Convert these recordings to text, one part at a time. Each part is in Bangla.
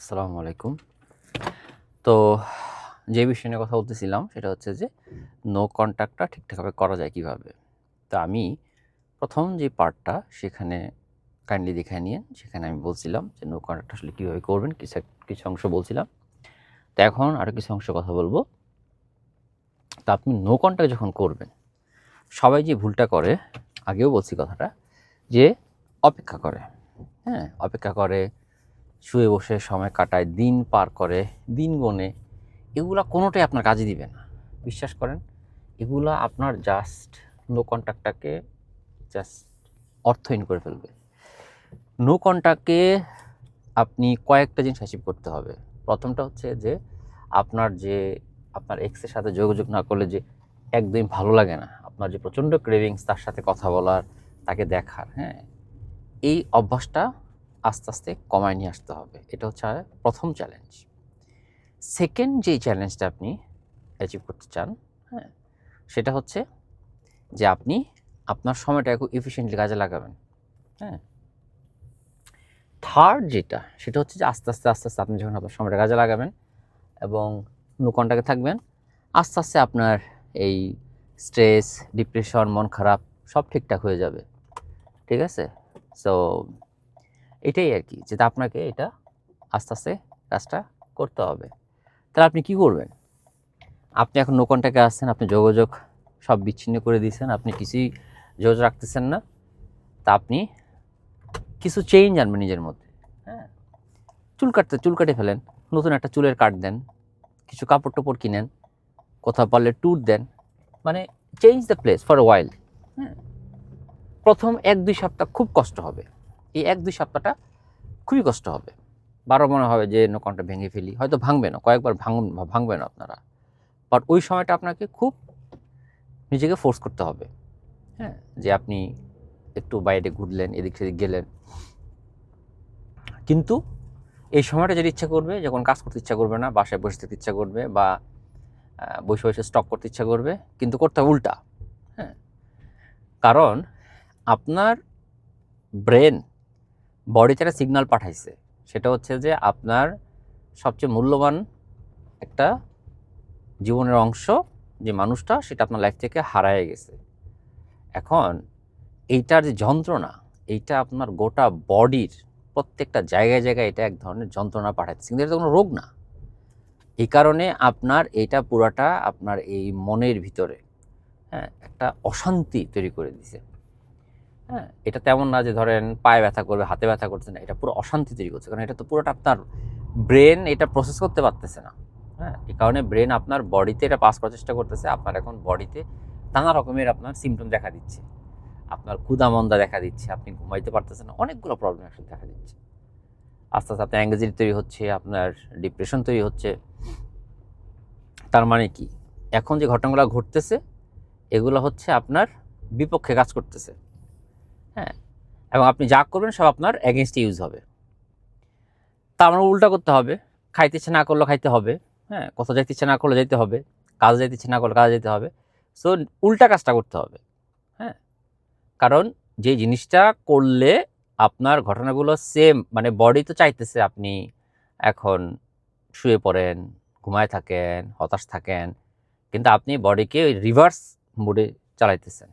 আসসালামু আলাইকুম। তো যে বিষয় নিয়ে কথা বলতেছিলাম সেটা হচ্ছে যে নো কনট্যাক্টটা ঠিকঠাকভাবে করা যায় কিভাবে? তো আমি ১ম যে পার্টটা সেখানে কাইন্ডলি দেখে নিয়েন। সেখানে আমি বলছিলাম যে নো কনট্যাক্ট আসলে কীভাবে করবেন কিছু অংশ বলছিলাম। তো এখন আরও কিছু অংশ কথা বলব। তো আপনি নো কনট্যাক্ট যখন করবেন, সবাই যে ভুলটা করে, আগেও বলছি কথাটা, যে অপেক্ষা করে। হ্যাঁ? অপেক্ষা করে, শুয়ে বসে সময় কাটায়, দিন পার করে, দিন গোনে। এগুলা কোনোটাই আপনার কাজে দিবে না। বিশ্বাস করেন, এগুলা আপনার জাস্ট নো কনট্যাক্টটাকে জাস্ট অর্থহীন করে ফেলবে। নো কনট্যাক্টে আপনি কয়েকটা জিনিস অ্যাচিভ করতে হবে। ১মটা হচ্ছে যে আপনার এক্সের সাথে যোগাযোগ না করলে যে একদমই ভালো লাগে না, আপনার যে প্রচণ্ড ক্রেভিংস তার সাথে কথা বলার, তাকে দেখার, হ্যাঁ? এই অভ্যাসটা আস্তে, আস্তে কমায় নিয়ে আসতে হবে। এটা হচ্ছে ১ম চ্যালেঞ্জ। সেকেন্ড যেই চ্যালেঞ্জটা আপনি অ্যাচিভ করতে চান, হ্যাঁ? সেটা হচ্ছে যে আপনি আপনার সময়টা খুব এফিশিয়েন্টলি কাজে লাগাবেন, হ্যাঁ? থার্ড যেটা সেটা হচ্ছে যে আস্তে, আস্তে আপনি যখন আপনার সময়টা কাজে লাগাবেন এবং নো কনট্যাক্টে থাকবেন, আস্তে, আস্তে আপনার এই স্ট্রেস, ডিপ্রেশন, মন খারাপ সব ঠিকঠাক হয়ে যাবে। ঠিক আছে? সো এটাই আরকি, যেটা আপনাকে এটা আস্তে, আস্তে কাজটা করতে হবে। তাহলে আপনি কি করবেন? আপনি এখন নো কনট্যাক্টে আছেন, আপনি যোগাযোগ সব বিচ্ছিন্ন করে দিয়েছেন, আপনি কিছুই যোগাযোগ রাখতেছেন না। তা আপনি কিছু চেঞ্জ আনবেন নিজের মধ্যে, হ্যাঁ? চুল কেটে ফেলেন, নতুন একটা চুলের কাট দেন, কিছু কাপড়-টাপড় কিনেন, কোথাও পারলে ট্যুর দেন। মানে change the place for a while, হ্যাঁ? ১ম ১-২ সপ্তাহ খুব কষ্ট হবে। এই ১-২ সপ্তাহটা খুবই কষ্ট হবে। বারবার মনে হবে যে নো কনট্যাক্ট ভেঙে ফেলি। হয়তো ভাঙবে না, কয়েকবার ভাঙবে না আপনারা। বাট ওই সময়টা আপনাকে খুব নিজেকে ফোর্স করতে হবে, হ্যাঁ? যে আপনি একটু বাইরে ঘুরলেন, এদিক সেদিক গেলেন। কিন্তু এই সময়টা যেটা ইচ্ছা করবে, যখন কাজ করতে ইচ্ছা করবে না, বাসায় বসে থাকতে ইচ্ছা করবে বা বসে, বসে স্টক করতে ইচ্ছা করবে, কিন্তু করতে হবে উল্টা, হ্যাঁ? কারণ আপনার ব্রেন বডিতে একটা সিগন্যাল পাঠাইছে। সেটা হচ্ছে যে আপনার সবচেয়ে মূল্যবান একটা জীবনের অংশ, যে মানুষটা, সেটা আপনার লাইফ থেকে হারায় গেছে। এখন এইটার যে যন্ত্রণা, এইটা আপনার গোটা বডির প্রত্যেকটা জায়গায়, জায়গায় এটা এক ধরনের যন্ত্রণা পাঠাচ্ছে। কিন্তু এটা তো কোনো রোগ না। এই কারণে আপনার এইটা পুরাটা আপনার এই মনের ভিতরে, হ্যাঁ, একটা অশান্তি তৈরি করে দিছে, হ্যাঁ? এটা তেমন না যে ধরেন পায়ে ব্যথা করবে, হাতে ব্যথা করছে না। এটা পুরো অশান্তি তৈরি করছে। কারণ এটা তো পুরোটা আপনার ব্রেন এটা প্রসেস করতে পারতেছে না, হ্যাঁ? এই কারণে ব্রেন আপনার বডিতে এটা পাস করার চেষ্টা করতেছে। আপনার এখন বডিতে নানা রকমের আপনার সিম্পটম দেখা দিচ্ছে। আপনার ক্ষুধা-মন্দা দেখা দিচ্ছে, আপনি ঘুমাইতে পারতেছেন না, অনেকগুলো প্রবলেম একসাথে দেখা দিচ্ছে। আস্তে, আস্তে আপনার অ্যাংজাইটি তৈরি হচ্ছে, আপনার ডিপ্রেশন তৈরি হচ্ছে। তার মানে কি? এখন যে ঘটনাগুলো ঘটতেছে, এগুলো হচ্ছে আপনার বিপক্ষে কাজ করতেছে, হ্যাঁ? এবং আপনি যা করবেন সব আপনার এগেইনস্ট ইউজ হবে। তা আমার উল্টা করতে হবে। খাইতে ইচ্ছা না করলেও খাইতে হবে, হ্যাঁ? কোথাও যাইতে ইচ্ছা না করলে যাইতে হবে। কাজে যাইতে ইচ্ছা না করলে কাজে যেতে হবে। সো উল্টা কাজটা করতে হবে, হ্যাঁ? কারণ যে জিনিসটা করলে আপনার ঘটনাগুলো সেম, মানে বডি তো চাইতেছে আপনি এখন শুয়ে পড়েন, ঘুমায় থাকেন, হতাশ থাকেন। কিন্তু আপনি বডিকে ওই রিভার্স মোডে চালাইতেছেন।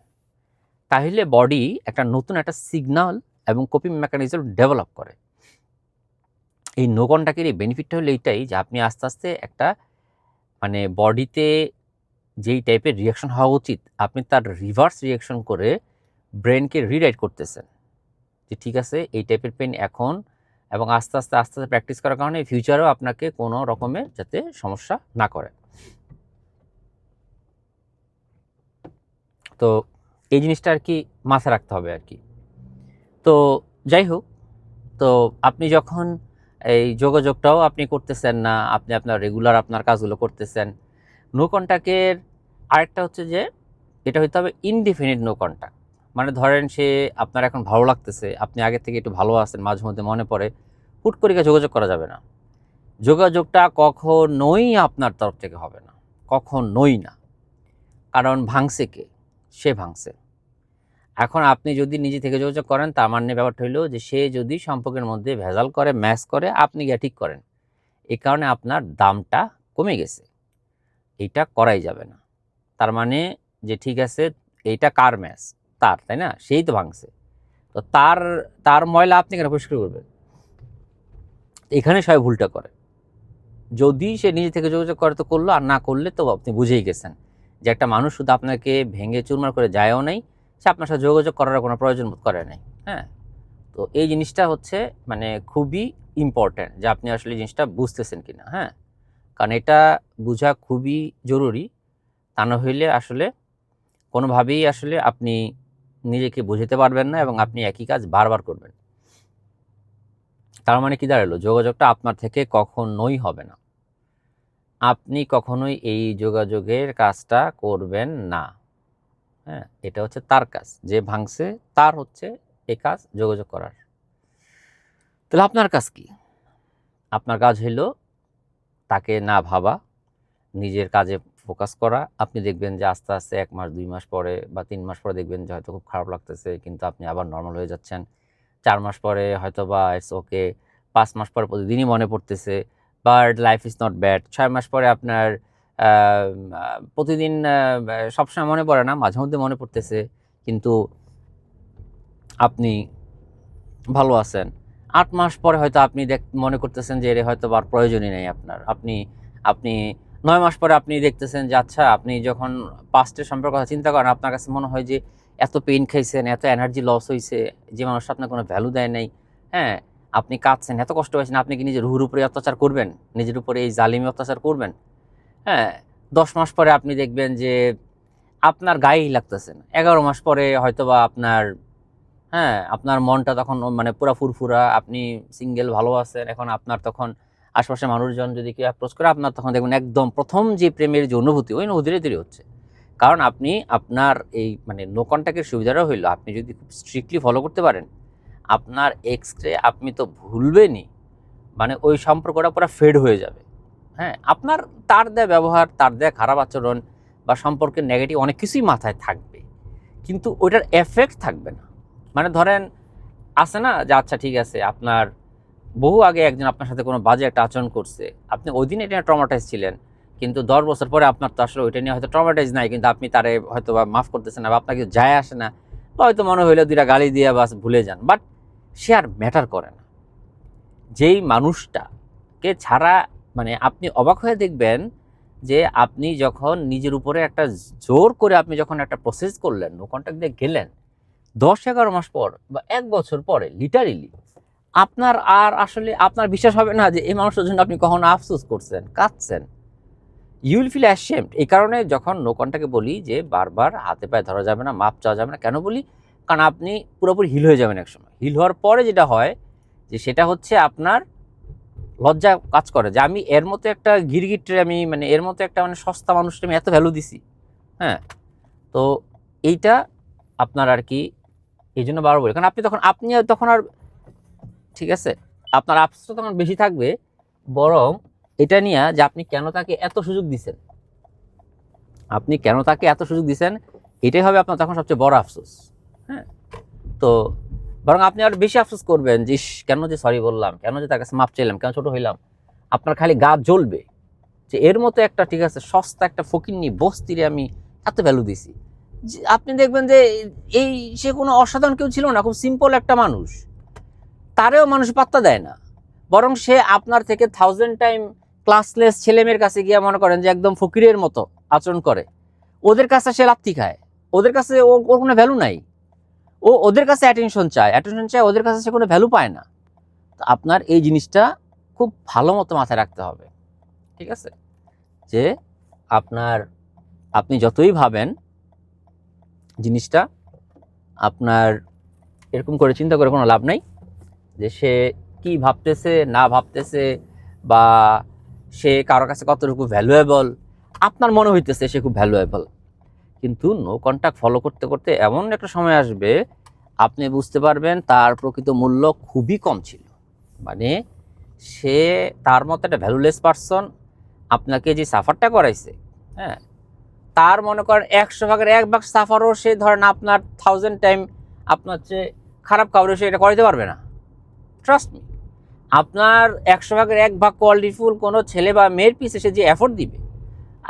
তাহলে বডি একটা নতুন একটা সিগন্যাল এবং কপিং মেকানিজম ডেভেলপ করে। এই নো কনট্যাক্টের এই বেনিফিটটা হলো এইটাই যে আপনি আস্তে, আস্তে একটা মানে বডিতে যেই টাইপের রিঅ্যাকশন হওয়া উচিত, আপনি তার রিভার্স রিঅ্যাকশন করে ব্রেইনকে রিরাইট করতেছেন। যে ঠিক আছে, এই টাইপের পেইন এখন, এবং আস্তে, আস্তে প্র্যাকটিস করার কারণে ফিউচারেও আপনাকে কোনো রকমের যাতে সমস্যা না করে। তো এই জিনিসটা আরকি মাথায় রাখতে হবে আরকি। তো যাই হোক, তো আপনি যখন এই যোগাযোগটাও আপনি করতেছেন না, আপনি আপনার রেগুলার আপনার কাজগুলো করতেছেন। নো কনট্যাক্টের আরেকটা হচ্ছে যে এটা হইতে হবে ইনডিফিনিট নো কনট্যাক্ট। মানে ধরেন সে আপনার এখন ভালো লাগতেছে, আপনি আগের থেকে একটু ভালো আছেন, মাঝে মধ্যে মনে পড়ে, হুট করে যোগাযোগ করা যাবে না। যোগাযোগটা কখনোই আপনার তরফ থেকে হবে না, কখনোই না। কারণ ভাঙছে কে? সে ভাঙছে। এখন আপনি যদি নিজে থেকে যোগাযোগ করেন, তার মানে ব্যাপারটা হইলো যে সে যদি সম্পর্কের মধ্যে ভেজাল করে, ম্যাচ করে, আপনি গিয়ে ঠিক করেন। এই কারণে আপনার দামটা কমে গেছে, এইটা করাই যাবে না। তার মানে যে ঠিক আছে এইটা কার ম্যাচ, তার, তাই না, সেই তো ভাঙছে, তো তার ময়লা আপনি কেন পরিষ্কার করবেন? এখানে সবাই ভুলটা করে। যদি সে নিজে থেকে যোগাযোগ করে তো করলো, আর না করলে তো আপনি বুঝেই গেছেন যে একটা মানুষ শুধু আপনাকে ভেঙে চুরমার করে যায়ও নেই, সে আপনার সাথে যোগাযোগ করার কোনো প্রয়োজন বোধ করে নাই। হ্যাঁ, তো এই জিনিসটা হচ্ছে মানে খুবই ইম্পর্ট্যান্ট যে আপনি আসলে জিনিসটা বুঝতেছেন কিনা। হ্যাঁ, কারণ এটা বোঝা খুবই জরুরি, তা না হইলে আসলে কোনোভাবেই আসলে আপনি নিজেকে বোঝাতে পারবেন না এবং আপনি একই কাজ বারবার করবেন। তার মানে কি দাঁড়ালো, যোগাযোগটা আপনার থেকে কখনোই হবে না, আপনি কখনোই এই যোগাযোগের কাজটা করবেন না। হ্যাঁ, এটা হচ্ছে তার কাজ, যে ভাঙছে তার হচ্ছে এই কাজ যোগাযোগ করার। তাহলে আপনার কাজ কি? আপনার কাজ হইল তাকে না ভাবা, নিজের কাজে ফোকাস করা। আপনি দেখবেন যে আস্তে আস্তে 1 মাস 2 মাস পরে বা 3 মাস পরে দেখবেন যে হয়তো খুব খারাপ লাগতেছে, কিন্তু আপনি আবার নর্মাল হয়ে যাচ্ছেন। 4 মাস পরে হয়তো বা ইটস ওকে, 5 মাস পরে প্রতিদিনই মনে পড়তেছে, but life is not bad. 6 মাস পরে আপনার প্রতিদিন সবসময় মনে পড়ে না, মাঝে মধ্যে মনে পড়তেছে, কিন্তু আপনি ভালো আছেন। 8 মাস পরে হয়তো আপনি মনে করতেছেন যে এর হয়তো আর প্রয়োজনই নেই আপনার। আপনি 9 মাস পরে আপনি দেখতেছেন যে আচ্ছা, আপনি যখন পাস্টের সম্পর্কের কথা চিন্তা করেন, আপনার কাছে মনে হয় যে এত পেইন খাইছেন, এত এনার্জি লস হইছে, যে মানুষটা আপনার কোনো ভ্যালু দেয় নাই। হ্যাঁ, আপনি কাঁদছেন, এত কষ্ট পাইছেন, আপনি কি নিজের রুহুর উপরে অত্যাচার করবেন? নিজের উপরে এই জালিমি অত্যাচার করবেন? হ্যাঁ, 10 মাস পরে আপনি দেখবেন যে আপনার গায়েই লাগতেছে না। 11 মাস পরে হয়তোবা আপনার, হ্যাঁ, আপনার মনটা তখন মানে পুরা ফুরফুরা, আপনি সিঙ্গেল ভালো আছেন। এখন আপনার তখন আশপাশের মানুষজন যদি কেউ অ্যাপ্রোচ করে, আপনার তখন দেখবেন একদম প্রথম যে প্রেমের যে অনুভূতি, ওই অনুভূতিটাই তৈরি হচ্ছে। কারণ আপনি আপনার এই মানে নো কন্ট্যাক্টের সুবিধাটা হইলো, আপনি যদি খুব স্ট্রিক্টলি ফলো করতে পারেন, আপনার এক্সকে আপনি তো ভুলবেনই, মানে ওই সম্পর্কটা পুরো ফেড হয়ে যাবে। হ্যাঁ, আপনার তার দেয়া ব্যবহার, তার দেয়া খারাপ আচরণ বা সম্পর্কের নেগেটিভ অনেক কিছুই মাথায় থাকবে, কিন্তু ওইটার এফেক্ট থাকবে না। মানে ধরেন আছে না যে আচ্ছা ঠিক আছে, আপনার বহু আগে একজন আপনার সাথে কোনো বাজে একটা আচরণ করছে, আপনি ওই দিন এটা ট্রমাটাইজ ছিলেন, কিন্তু 10 বছর পরে আপনার তো আসলে ওইটা নিয়ে হয়তো ট্রমাটাইজ নাই, কিন্তু আপনি তারে হয়তো বা মাফ করতেছেন না, বা আপনার কিছু যায় আসে না, বা হয়তো মনে হইলো 2টা গালি দিয়ে বাস ভুলে যান, বাট সে আর ম্যাটার করে না। যেই মানুষটাকে ছাড়া মানে আপনি অবাক হয়ে দেখবেন যে আপনি যখন নিজের উপরে একটা জোর করে আপনি যখন একটা প্রসেস করলেন, নো কন্ট্যাক্ট দিয়ে গেলেন, 10-11 মাস পর বা 1 বছর পরে লিটারেলি আপনার আর আসলে আপনার বিশ্বাস হবে না যে এই মানুষটার জন্য আপনি কখনো আফসোস করছেন, কাঁদছেন। You will feel ashamed. এই কারণে যখন নো কন্ট্যাক্টে বলি যে বারবার হাতে পায়ে ধরা যাবে না, মাপ চাওয়া যাবে না, কেন বলি? কারণ আপনি পুরোপুরি হিল হয়ে যাবেন একসময়। হিল হওয়ার পরে যেটা হয় যে সেটা হচ্ছে আপনার লজ্জা কাজ করে যে আমি এর মতো একটা গিরগিট্টে, আমি মানে এর মতো একটা মানে সস্তা মানুষটা আমি এত ভ্যালু দিছি। হ্যাঁ, তো এইটা আপনার আর কি, এই জন্য বারবার বলি, কারণ আপনি তখন আর ঠিক আছে, আপনার আফসোস তখন বেশি থাকবে বরং এটা নিয়ে যে আপনি কেন তাকে এত সুযোগ দিচ্ছেন, আপনি কেন তাকে এত সুযোগ দিচ্ছেন, এটাই হবে আপনার তখন সবচেয়ে বড় আফসোস। হ্যাঁ, তো বরং আপনি আর বেশি আফসোস করবেন যে কেন যে সরি বললাম, কেন যে তার কাছে মাপ চাইলাম, কেন ছোট হইলাম। আপনার খালি গা জ্বলবে যে এর মতো একটা ঠিক আছে সস্তা একটা ফকিন্নি বস্তিরে আমি এত ভ্যালু দিছি। আপনি দেখবেন যে এই সে কোনো অসাধারণ কেউ ছিল না, খুব সিম্পল একটা মানুষ, তারেও মানুষ পাত্তা দেয় না, বরং সে আপনার থেকে 1000 টাইম ক্লাসলেস ছেলেমেয়ের কাছে গিয়ে মনে করেন যে একদম ফকিরের মতো আচরণ করে, ওদের কাছে সে লাত্তি খায়, ওদের কাছে ওর কোনো ভ্যালু নাই, ওদের কাছে অ্যাটেনশন চায়, ওদের কাছে সে কোনো ভ্যালু পায় না। তো আপনার এই জিনিসটা খুব ভালো মতো মাথায় রাখতে হবে, ঠিক আছে, যে আপনি যতই ভাবেন জিনিসটা, আপনার এরকম করে চিন্তা করে কোনো লাভ নাই যে সে কি ভাবতেছে না ভাবতেছে, বা সে কারোর কাছে কতটুকু ভ্যালুয়েবল। আপনার মনে হইতেছে সে খুব ভ্যালুয়েবল, কিন্তু নো কন্ট্যাক্ট ফলো করতে করতে এমন একটা সময় আসবে আপনি বুঝতে পারবেন তার প্রকৃত মূল্য খুবই কম ছিল। মানে সে তার মতো একটা ভ্যালুলেস পারসন আপনাকে যে সাফারটা করাইছে, হ্যাঁ, তার মনে করেন 100 ভাগের 1 ভাগ সাফারও সে ধরেন আপনার 1000 টাইম আপনার চেয়ে খারাপ কাউরে সে এটা করাইতে পারবে না, ট্রাস্ট মি। আপনার 100 ভাগের 1 ভাগ কোয়ালিটিফুল কোনো ছেলে বা মেয়ের পিছে সে যে এফোর্ট দিবে।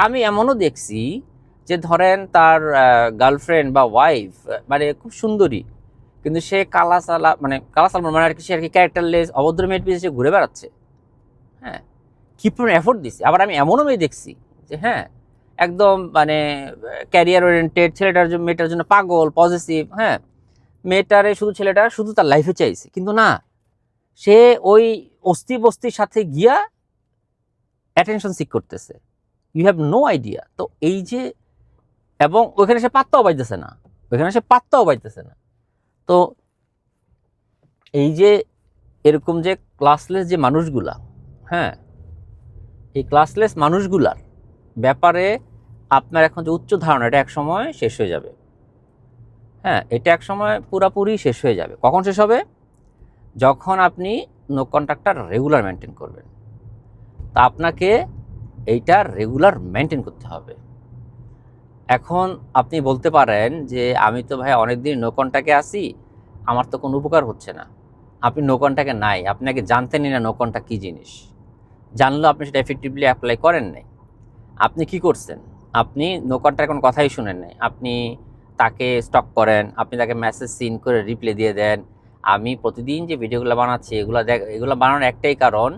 আমি এমনও দেখছি যে ধরেন তার গার্লফ্রেন্ড বা ওয়াইফ মানে খুব সুন্দরী, কিন্তু সে কালাসালা মানে মানে আর কি, সে আর কি ক্যারেক্টারলেস অভদ্র মেয়ের পিছে সে ঘুরে বেড়াচ্ছে। হ্যাঁ, কি পরিমাণ এফোর্ট দিছে। আবার আমি এমনও মেয়ে দেখছি যে হ্যাঁ একদম মানে ক্যারিয়ার ওরিয়েন্টেড, ছেলেটার জন্য মেয়েটার জন্য পাগল, পজিটিভ। হ্যাঁ, মেয়েটারে শুধু ছেলেটা শুধু তার লাইফে চাইছে, কিন্তু না, সে ওই অস্থি বস্তির সাথে গিয়া অ্যাটেনশন সিক করতেছে। You have no idea. তো এই যে, এবং ওইখানে সে পাত্তাও পাইতেছে না, তো এই যে এরকম যে ক্লাসলেস যে মানুষগুলা, হ্যাঁ, এই ক্লাসলেস মানুষগুলার ব্যাপারে আপনার এখন যে উচ্চ ধারণা, এটা এক সময় শেষ হয়ে যাবে। হ্যাঁ, এটা এক সময় পুরাপুরি শেষ হয়ে যাবে। কখন শেষ হবে? যখন আপনি নো কন্ট্যাক্টটা রেগুলার মেনটেন করবেন। তা আপনাকে এইটা রেগুলার মেনটেন করতে হবে। এখন আপনি বলতে পারেন যে আমি তো ভাই অনেকদিন নো কন্ট্যাক্টে আছি, আমার তো কোনো উপকার হচ্ছে না। আপনি নো কন্ট্যাক্টে নাই, আপনাকে জানতেনই না নো কন্ট্যাক্ট কী জিনিস। জানলেও আপনি সেটা এফেক্টিভলি অ্যাপ্লাই করেন নাই। আপনি কি করছেন? আপনি নো কন্ট্যাক্ট কোনো কথাই শুনেন নাই। আপনি তাকে স্টক করেন, আপনি তাকে মেসেজ সিন করে রিপ্লাই দিয়ে দেন। আমি প্রতিদিন যে ভিডিওগুলো বানাচ্ছি এগুলো বানানোর একটাই কারণ,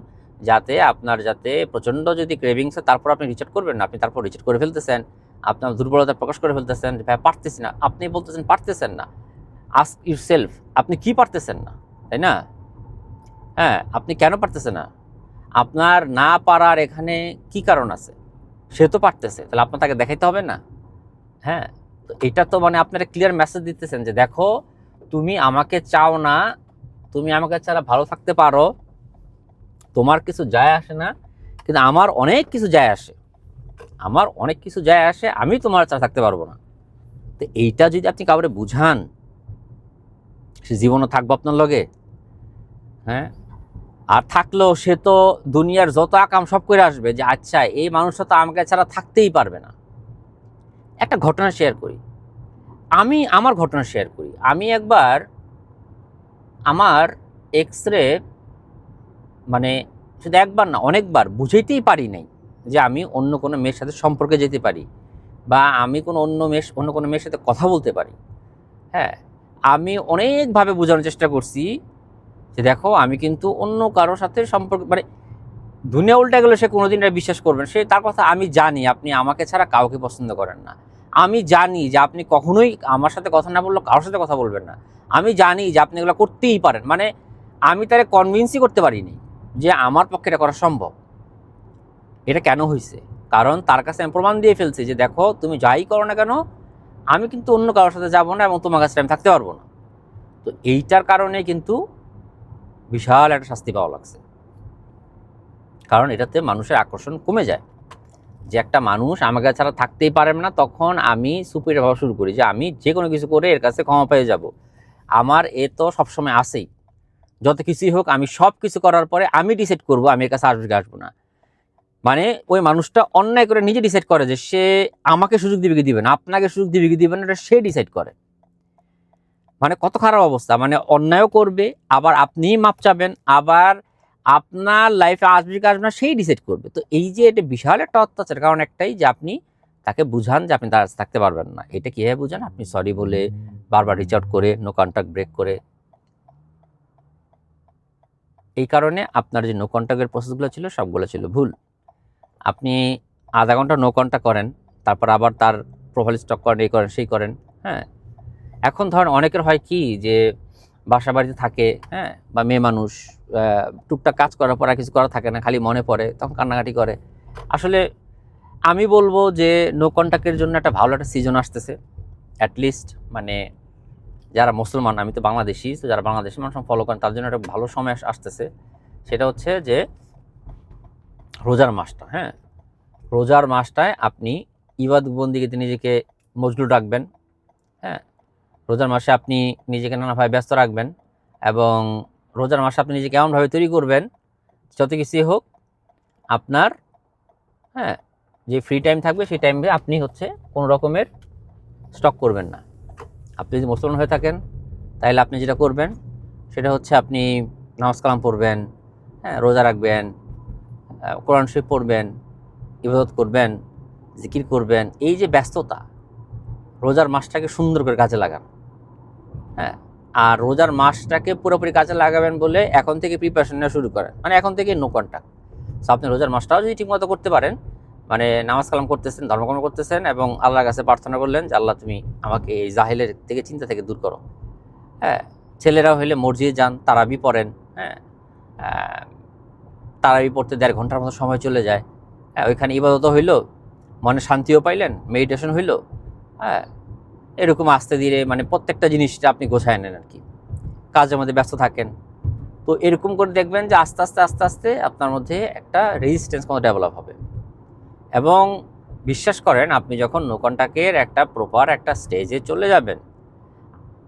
যাতে প্রচণ্ড যদি ক্রেভিংস হয় তারপর আপনি রিচার্জ করবেন না, আপনি তারপর রিচার্জ করে ফেলতেছেন, আপনার দুর্বলতা প্রকাশ করে ফেলতেছেন, ভাই পারতেছি না। আপনি বলতেছেন পারতেছেন না, আস্ক ইউরসেলফ আপনি কি পারতেছেন না, তাই না? হ্যাঁ, আপনি কেন পারতেছেন না? আপনার না পারার এখানে কি কারণ আছে? সে তো পারতেছে, তাহলে আপনার তাকে দেখাইতে হবে না? হ্যাঁ, তো এটা তো মানে আপনারা ক্লিয়ার মেসেজ দিতেছেন যে দেখো তুমি আমাকে চাও না, তুমি আমাকে ছাড়া ভালো থাকতে পারো, তোমার কিছু যায় আসে না, কিন্তু আমার অনেক কিছু যায় আসে, আমি তোমার ছাড়া থাকতে পারবো না। তো এইটা যদি আপনি কাউরে বুঝান, সে জীবনও থাকবো আপনার লগে। হ্যাঁ, আর থাকলেও সে তো দুনিয়ার যত আকাম সব করে আসবে যে আচ্ছা এই মানুষটা তো আমাকে ছাড়া থাকতেই পারবে না। একটা ঘটনা শেয়ার করি, আমার ঘটনা শেয়ার করি। আমি একবার আমার এক্সরে মানে শুধু একবার না অনেকবার বুঝাইতেই পারি নাই যে আমি অন্য কোনো মেয়ের সাথে সম্পর্কে যেতে পারি, বা আমি অন্য কোনো মেয়ের সাথে কথা বলতে পারি। হ্যাঁ, আমি অনেকভাবে বোঝানোর চেষ্টা করছি যে দেখো আমি কিন্তু অন্য কারোর সাথে সম্পর্ক মানে দুনিয়া উল্টে গেলে সে কোনোদিন এটা বিশ্বাস করবেন। সে তার কথা আমি জানি, আপনি আমাকে ছাড়া কাউকে পছন্দ করেন না। আমি জানি যে আপনি কখনোই আমার সাথে কথা না বললেও কারোর সাথে কথা বলবেন না। আমি জানি যে আপনি এগুলো করতেই পারেন। মানে আমি তারে কনভিন্সই করতে পারিনি যে আমার পক্ষে এটা করা সম্ভব। এটা কেন হয়েছে? কারণ তার কাছে আমি প্রমাণ দিয়ে ফেলছি যে দেখো তুমি যাই করো না কেন, আমি কিন্তু অন্য কারোর সাথে যাবো না এবং তোমার কাছে আমি থাকতে পারবো না। তো এইটার কারণে কিন্তু বিশাল একটা শাস্তি পাওয়া লাগছে। কারণ এটাতে মানুষের আকর্ষণ কমে যায়। যে একটা মানুষ আমাকে ছাড়া থাকতেই পারে না, তখন আমি সুপিরিয়র ভাবা শুরু করি যে আমি যে কোনো কিছু করে এর কাছে ক্ষমা পেয়ে যাব। আমার এ তো সবসময় আসেই, যত কিছুই হোক আমি সব কিছু করার পরে আমি ডিসাইড করবো আমি এর কাছে আসবো কি আসবো না। মানে ওই মানুষটা অন্যায় করে নিজে ডিসাইড করে যে সে আমাকে সুযোগ দিবে কি দিবে না, আপনাকে সুযোগ দিবে কি দিবে না, এটা সে ডিসাইড করে। মানে কত খারাপ অবস্থা। মানে অন্যায়ও করবে, আবার আপনিই মাপ চাবেন, আবার আপনার লাইফে আসবে কি আসবে না সেই ডিসাইড করবে। তো এই যে এটা বিশাল একটা অত্যাচার। কারণ একটাই যে আপনি তাকে বুঝান যে আপনি তার কাছে থাকতে পারবেন না। এটা কীভাবে বুঝান? আপনি সরি বলে, বারবার রিচ আউট করে, নো কন্ট্যাক্ট ব্রেক করে। এই কারণে আপনার যে নো কন্ট্যাক্টের প্রসেসগুলো ছিল সবগুলো ছিল ভুল। আপনি আধা ঘন্টা নো কন্ট্যাক্ট করেন, তারপর আবার তার প্রোফাইল স্টক করেন, এই করেন সেই করেন। হ্যাঁ, এখন ধরেন অনেকের হয় কি যে বাসা বাড়িতে থাকে, হ্যাঁ, বা মেয়ে মানুষ টুকটাক কাজ করার পর আর কিছু করা থাকে না, খালি মনে পড়ে, তখন কান্নাকাটি করে। আসলে আমি বলবো যে নো কন্ট্যাক্টের জন্য একটা ভালো একটা সিজন আসতেছে। অ্যাটলিস্ট মানে যারা মুসলমান, আমি তো বাংলাদেশি, তো যারা বাংলাদেশি মানুষ ফলো করেন তার জন্য একটা ভালো সময় আসতেছে। সেটা হচ্ছে যে রোজার মাসটা। হ্যাঁ, রোজার মাসটায় আপনি ইবাদত বন্দিগিতে নিজেকে মজলুল রাখবেন। হ্যাঁ, রোজার মাসে আপনি নিজেকে নানাভাবে ব্যস্ত রাখবেন, এবং রোজার মাসে আপনি নিজেকে এমনভাবে তৈরি করবেন যত কিছুই হোক আপনার, হ্যাঁ, যে ফ্রি টাইম থাকবে সেই টাইমে আপনি হচ্ছে কোনো রকমের স্টক করবেন না। আপনি যদি মুসলমান হয়ে থাকেন তাহলে আপনি যেটা করবেন সেটা হচ্ছে আপনি নামাজ কালাম পড়বেন, হ্যাঁ, রোজা রাখবেন, কোরআন শরীফ পড়বেন, ইবাদত করবেন, জিকির করবেন। এই যে ব্যস্ততা, রোজার মাসটাকে সুন্দর করে কাজে লাগান। হ্যাঁ, আর রোজার মাসটাকে পুরোপুরি কাজে লাগাবেন বলে এখন থেকে প্রিপারেশন নেওয়া শুরু করেন, মানে এখন থেকে নো কন্টাক্ট। সো আপনি রোজার মাসটাও যদি ঠিকমতো করতে পারেন, মানে নামাজ কালাম করতেছেন, ধর্মকর্ম করতেছেন এবং আল্লাহর কাছে প্রার্থনা করলেন যে আল্লাহ তুমি আমাকে এই জাহেলের থেকে, চিন্তা থেকে দূর করো। হ্যাঁ, ছেলেরা হইলে মসজিদে যান, তারাবি পড়েন। হ্যাঁ, তারাবি পড়তে 1.5 ঘন্টার মতো সময় চলে যায়। হ্যাঁ, ওইখানে ইবাদতও হইলো, মনে শান্তিও পাইলেন, মেডিটেশন হইলো। হ্যাঁ, এরকম আস্তে ধীরে মানে প্রত্যেকটা জিনিসটা আপনি গোছায় নেন আর কি, কাজের মধ্যে ব্যস্ত থাকেন। তো এরকম করে দেখবেন যে আস্তে আস্তে আস্তে আস্তে আপনার মধ্যে একটা রেজিস্ট্যান্স মতো ডেভেলপ হবে। এবং বিশ্বাস করেন, আপনি যখন নো কন্টাক্টের একটা প্রপার একটা স্টেজে চলে যাবেন,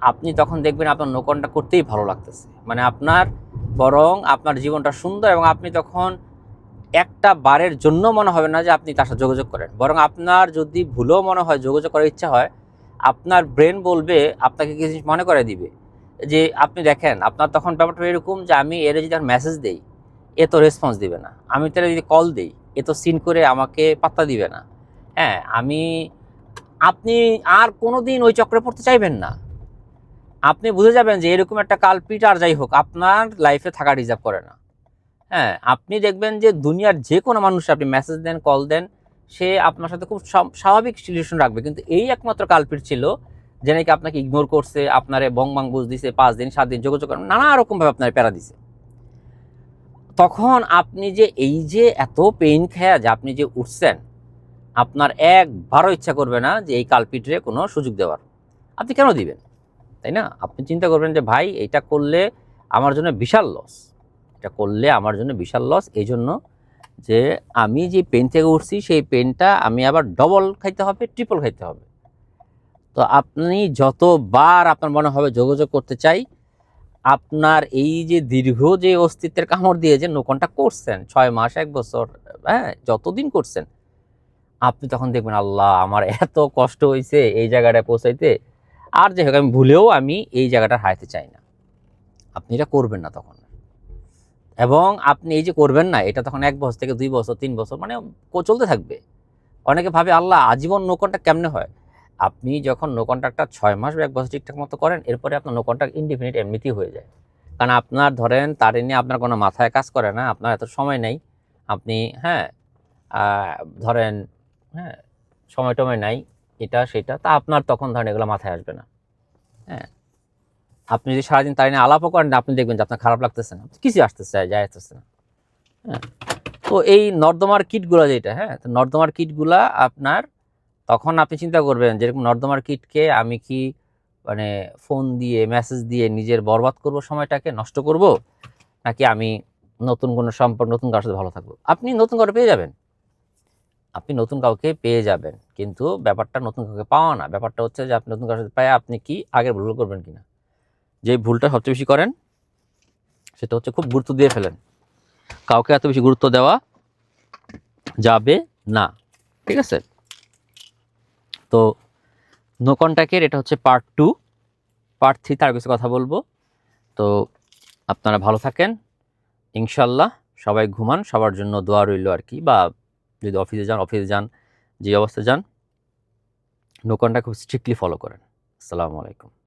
আপনি তখন দেখবেন আপনার নো কন্টাক্ট করতেই ভালো লাগতেছে। মানে আপনার বরং আপনার জীবনটা সুন্দর, এবং আপনি তখন একটা বারের জন্য মনে হবে না যে আপনি তার সাথে যোগাযোগ করেন। বরং আপনার যদি ভুলেও মনে হয় যোগাযোগ করার ইচ্ছা হয়, আপনার ব্রেন বলবে, আপনাকে কিছু জিনিস মনে করে দিবে যে আপনি দেখেন, আপনার তখন ব্যাপারটা এরকম যে আমি এর যদি মেসেজ দেই, এ তো রেসপন্স দিবে না। আমি তাহলে যদি কল দিই, এ তো সিন করে আমাকে পাত্তা দিবে না। হ্যাঁ, আপনি আর কোনো দিন ওই চক্রে পড়তে চাইবেন না। আপনি বুঝে যাবেন যে এরকম একটা কালপিট আর যাই হোক আপনার লাইফে থাকা ডিজার্ভ করে না। হ্যাঁ, আপনি দেখবেন যে দুনিয়ার যে কোনো মানুষ আপনি মেসেজ দেন, কল দেন, সে আপনার সাথে খুব স্বাভাবিক রিলেশন রাখবে। কিন্তু এই একমাত্র কালপিট ছিল যে নাকি আপনাকে ইগনোর করছে, আপনারে বং বাং বুঝ দিছে, 5 দিন 7 দিন যোগাযোগ করেন, নানা রকমভাবে আপনার প্যারা দিছে। তখন আপনি যে এই যে এত পেইন খেয়া যে আপনি যে উঠছেন, আপনার একবারও ইচ্ছা করবে না যে এই কালপিটরে কোনো সুযোগ দেওয়ার। আপনি কেন দিবেন, তাই না? আপনি চিন্তা করবেন যে ভাই এটা করলে আমার জন্য বিশাল লস, এটা করলে আমার জন্য বিশাল লস। এই জন্য যে আমি যে পেন থেকে উঠছি, সেই পেনটা আমি আবার ডবল খাইতে হবে, ট্রিপল খাইতে হবে। তো আপনি যতবার আপনার মনে হবে যোগাযোগ করতে চাই, আপনার এই যে দীর্ঘ যে অস্তিত্বের কামড় দিয়ে যে নো কন্টাক্ট করছেন 6 মাস 1 বছর, হ্যাঁ, যতদিন করছেন, আপনি তখন দেখবেন আল্লাহ আমার এত কষ্ট হয়েছে এই জায়গাটায় পৌঁছাইতে, আর যাই হোক আমি ভুলেও আমি এই জায়গাটা হারাতে চাই না। আপনি এটা করবেন না তখন। এবং আপনি এই যে করবেন না, এটা তখন 1 বছর থেকে 2 বছর 3 বছর মানে চলতে থাকবে। অনেকে ভাবে আল্লাহ আজীবন নো কন্টাক্ট কেমনে হয়? আপনি যখন নো কন্টাক্টটা 6 মাস বা 1 বছর ঠিকঠাক মতো করেন, এরপরে আপনার নো কন্টাক্ট ইনডিফিনিট এমনিতেই হয়ে যায়। কারণ আপনার ধরেন তার নিয়ে আপনার কোনো মাথায় কাজ করে না, আপনার এত সময় নেই। আপনি হ্যাঁ, ধরেন হ্যাঁ, সময় টময় নাই, এটা সেটা, তা আপনার তখন ধরেন এগুলো মাথায় আসবে না। হ্যাঁ, আপনি যদি সারাদিন তার নিয়ে আলাপও করেন, আপনি দেখবেন যে আপনার খারাপ লাগতেছে না, কিছু আসতেছে যায় আসতেছে না। হ্যাঁ, তো এই নর্দমার কিটগুলো যেটা, হ্যাঁ, তো নর্দমার কিটগুলা আপনার তখন আপনি চিন্তা করবেন যেরকম নর্দমার কিটকে আমি কি মানে ফোন দিয়ে মেসেজ দিয়ে নিজের বরবাদ করব, সময়টাকে নষ্ট করব, নাকি আমি নতুন কোনো সম্পর্ক, নতুন কারোর সাথে ভালো থাকবো? আপনি নতুন কাউকে পেয়ে যাবেন, আপনি নতুন কাউকে পেয়ে যাবেন, কিন্তু ব্যাপারটা নতুন কাউকে পাওয়া না। ব্যাপারটা হচ্ছে যে আপনি নতুন কারোর সাথে পায় আপনি কি আগের ভুল করবেন কিনা। যে ভুলটা সবচেয়ে বেশি করেন সেটা হচ্ছে খুব গুরুত্ব দিয়ে ফেলেন। কাউকে এত বেশি গুরুত্ব দেওয়া যাবে না, ঠিক আছে? তো নো কন্ট্যাক্টের এটা হচ্ছে পার্ট 2। পার্ট 3 তার কিছু কথা বলবো। তো আপনারা ভালো থাকেন ইনশাল্লাহ। সবাই ঘুমান, সবার জন্য দোয়া রইল আর কি। বা যদি অফিসে যান, যে অবস্থায় যান, নো কন্ট্যাক্ট খুব স্ট্রিক্টলি ফলো করেন। আসসালামু আলাইকুম।